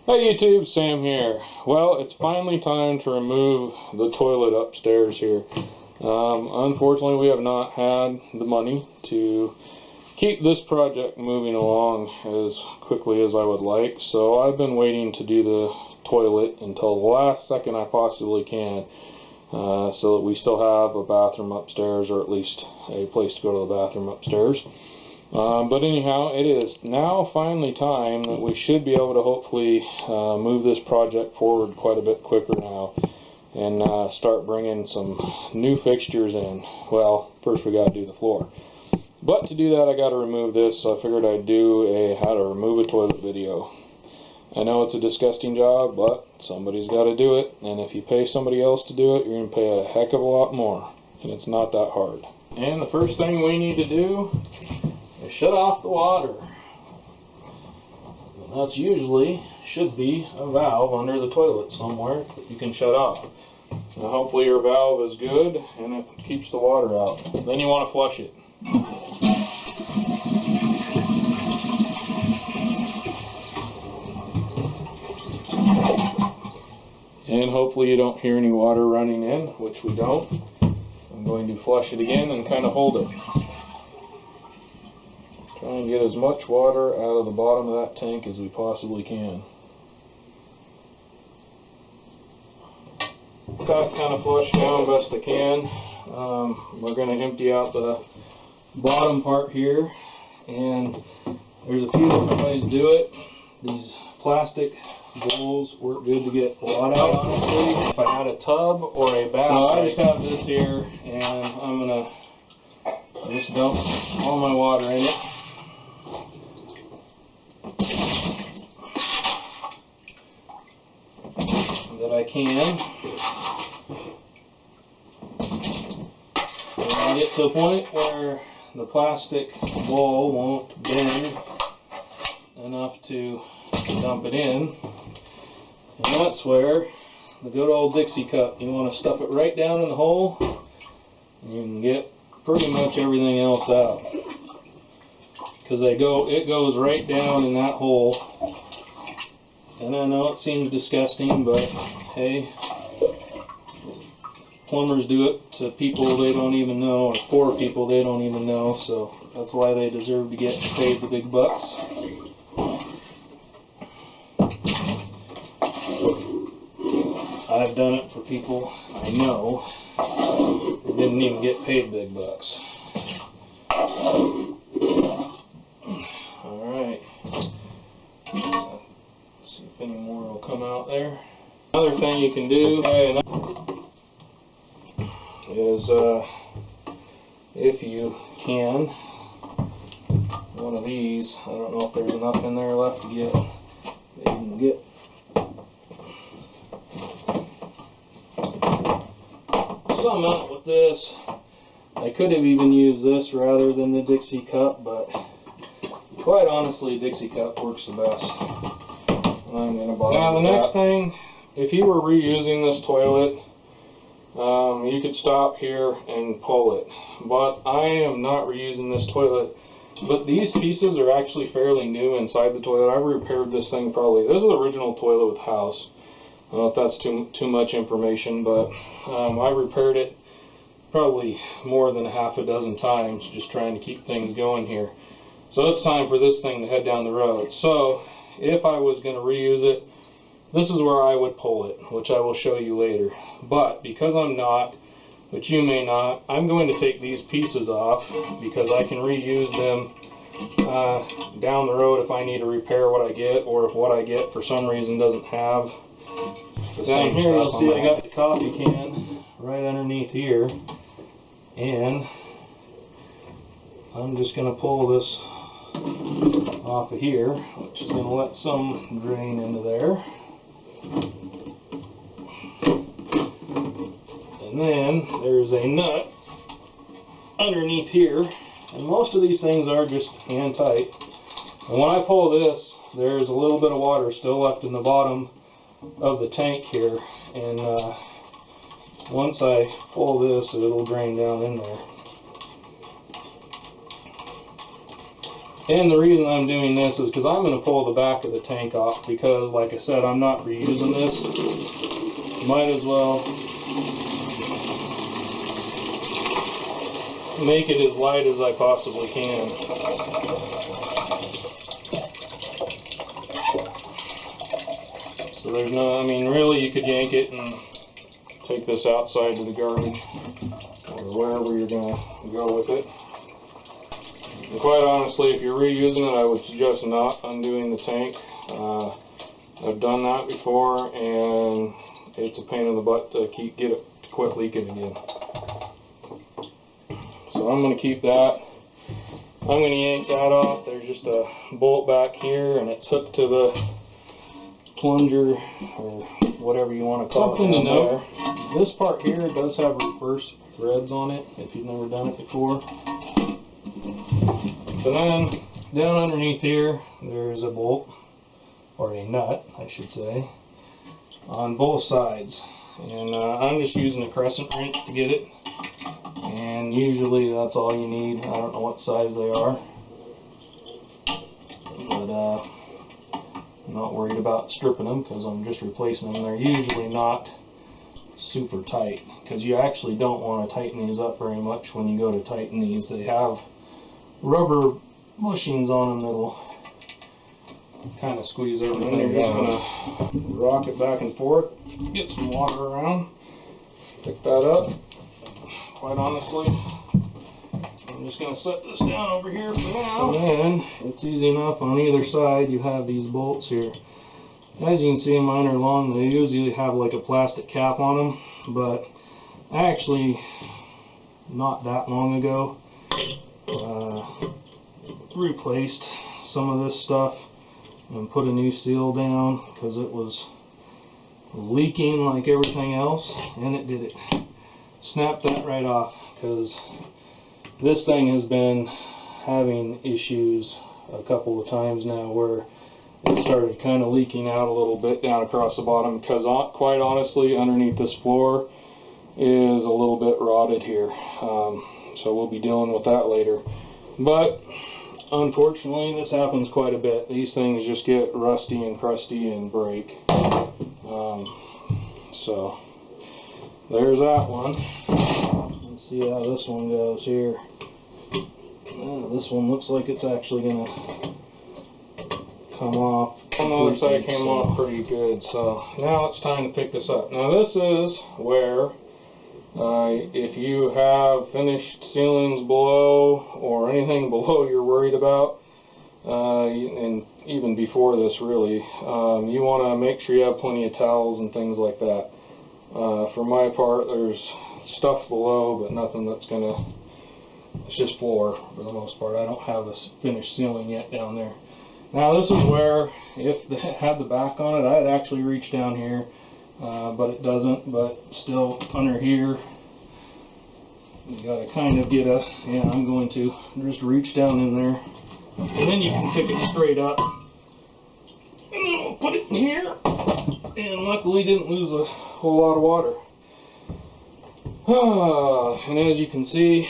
Hey YouTube, Sam here. Well, it's finally time to remove the toilet upstairs here. Unfortunately, we have not had the money to keep this project moving along as quickly as I would like, so I've been waiting to do the toilet until the last second I possibly can, so that we still have a bathroom upstairs, or at least a place to go to the bathroom upstairs. But anyhow, it is now finally time that we should be able to hopefully move this project forward quite a bit quicker now and start bringing some new fixtures in. Well, first we got to do the floor. But to do that, I got to remove this, so I figured I'd do a how to remove a toilet video. I know it's a disgusting job, but somebody's got to do it, and if you pay somebody else to do it, you're going to pay a heck of a lot more, and it's not that hard. And the first thing we need to do, shut off the water. And that's usually should be a valve under the toilet somewhere that you can shut off. Now hopefully your valve is good and it keeps the water out. Then you want to flush it. And hopefully you don't hear any water running in, which we don't. I'm going to flush it again and kind of hold it. Try and get as much water out of the bottom of that tank as we possibly can. That kind of flush down best I can. We're going to empty out the bottom part here, and there's a few different ways to do it. These plastic bowls work good to get a lot out, honestly. If I had a tub or a bath, so I just have this here, and I'm going to just dump all my water in it. That I can. And I get to a point where the plastic bowl won't bend enough to dump it in. And that's where the good old Dixie cup, you want to stuff it right down in the hole, and you can get pretty much everything else out. Because it goes right down in that hole. And I know it seems disgusting, but hey, plumbers do it to people they don't even know, or for people they don't even know, so that's why they deserve to get paid the big bucks. I've done it for people I know that didn't even get paid big bucks. Alright. See if any more will come out there. Another thing you can do is, if you can, one of these, I don't know if there's enough in there left to get, you can get some out with this. I could have even used this rather than the Dixie cup, but quite honestly, Dixie cup works the best. I'm going to buy now the next thing, if you were reusing this toilet, you could stop here and pull it, but I am not reusing this toilet. But these pieces are actually fairly new inside the toilet. I've repaired this thing probably, this is the original toilet with house. I don't know if that's too much information, but I repaired it probably more than a half a dozen times just trying to keep things going here. So it's time for this thing to head down the road. So if I was going to reuse it, this is where I would pull it, which I will show you later. But because I'm not, which you may not, I'm going to take these pieces off because I can reuse them down the road if I need to repair what I get, or if what I get for some reason doesn't have the same stuff. Down here you'll see I got the coffee can right underneath here, and I'm just going to pull this off of here, which is going to let some drain into there. And then there's a nut underneath here, and most of these things are just hand tight. And when I pull this, there's a little bit of water still left in the bottom of the tank here, and once I pull this, it'll drain down in there. And the reason I'm doing this is because I'm going to pull the back of the tank off, because like I said, I'm not reusing this. Might as well make it as light as I possibly can. So there's no, I mean, really you could yank it and take this outside to the garbage or wherever you're going to go with it. And quite honestly, if you're reusing it, I would suggest not undoing the tank. I've done that before, and it's a pain in the butt to get it to quit leaking again. So I'm going to keep that. I'm going to yank that off. There's just a bolt back here, and it's hooked to the plunger, or whatever you want to call it. Something to note, this part here does have reverse threads on it, if you've never done it before. So then, down underneath here, there's a bolt, or a nut, I should say, on both sides. And I'm just using a crescent wrench to get it. And usually that's all you need. I don't know what size they are. But I'm not worried about stripping them because I'm just replacing them. They're usually not super tight, because you actually don't want to tighten these up very much when you go to tighten these. They have rubber bushings on them that'll kind of squeeze everything. You're just going to rock it back and forth, get some water around, pick that up. Quite honestly, I'm just going to set this down over here for now. And it's easy enough. On either side you have these bolts here. As you can see, mine are long. They usually have like a plastic cap on them, but actually not that long ago replaced some of this stuff and put a new seal down because it was leaking like everything else, and it did it. Snapped that right off, because this thing has been having issues a couple of times now where it started kind of leaking out a little bit down across the bottom, because quite honestly underneath this floor is a little bit rotted here. So we'll be dealing with that later. But unfortunately this happens quite a bit. These things just get rusty and crusty and break. So there's that one. Let's see how this one goes here. This one looks like it's actually going to come off. On the other side it came off pretty good. So now it's time to pick this up. Now this is where if you have finished ceilings below or anything below you're worried about, and even before this really, you want to make sure you have plenty of towels and things like that. For my part, there's stuff below, but nothing that's gonna, it's just floor for the most part. I don't have a finished ceiling yet down there. Now this is where, if it had the back on it, I'd actually reach down here, but it doesn't. But still, under here, you gotta kind of get a, yeah, I'm going to just reach down in there, and then you can pick it straight up. And then we'll put it in here, and luckily didn't lose a whole lot of water. And as you can see,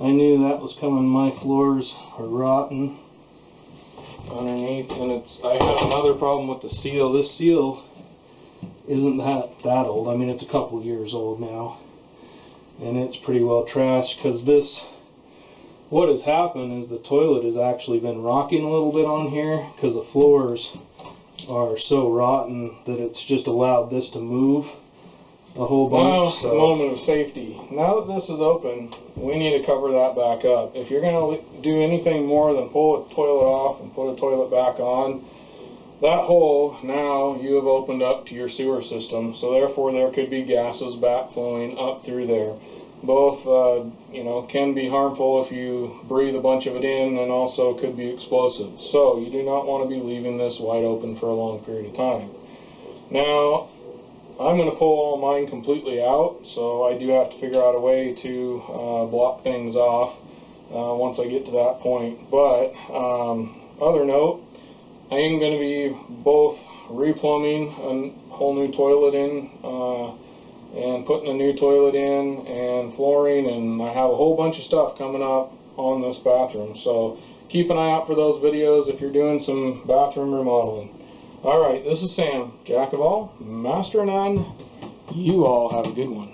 I knew that was coming. My floors are rotten underneath, and I had another problem with the seal. This seal isn't that old. I mean, it's a couple years old now, and it's pretty well trashed, because this, what has happened is the toilet has actually been rocking a little bit on here because the floors are so rotten that it's just allowed this to move a whole bunch. Now, moment of safety. Now that this is open, we need to cover that back up. If you're going to do anything more than pull a toilet off and put a toilet back on, that hole, now you have opened up to your sewer system, so therefore there could be gases backflowing up through there. Both, you know, can be harmful if you breathe a bunch of it in, and also could be explosive. So you do not want to be leaving this wide open for a long period of time. Now, I'm going to pull all mine completely out, so I do have to figure out a way to block things off once I get to that point. But other note, I am going to be both replumbing a whole new toilet in, and putting a new toilet in, and flooring, and I have a whole bunch of stuff coming up on this bathroom. So keep an eye out for those videos if you're doing some bathroom remodeling. Alright, this is Sam, Jack of all, Master of none. You all have a good one.